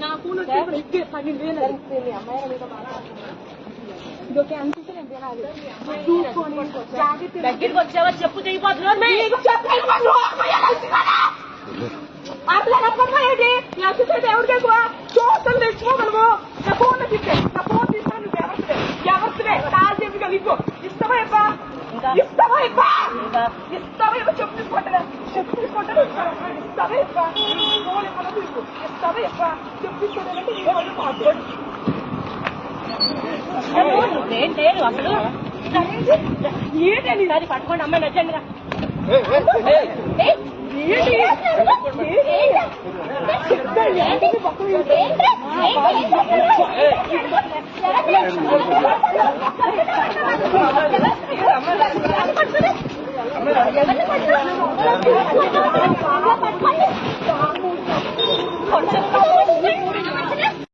నా ఫోన్ వచ్చి 12,000 అమ్మాయి మీద మాట్లాడుతున్నాను. ఇదొకే అనిపిస్తే నేను తినాలి. దగ్గరికి వచ్చావా చెప్పు చేయబోతున్నావు ఎవరికి ఎక్కువ చూస్తాను తెచ్చుకోగలవు. నా ఫోన్ తీస్తాను, నా ఫోన్ తీస్తాను. నువ్వు ఎవరివే కాల్ చెప్పి కలిపో. ఇస్తావా ఇవ్వా చెప్పు తీసుకుంటా చెప్పు తీసుకుంటాను. ఇస్తావా ఇవ్వా ఫోన్ ఇవ్వను తీసుకో. ఇస్తావా ఇవ్వా చెప్పు తీసుకోవాలంటే ఈ వాళ్ళు మాట్లాడు. ఏం లేదు అసలు ఏంటండి సారి పట్టుకోండి అమ్మాయి నచ్చండి రా. కొంచెం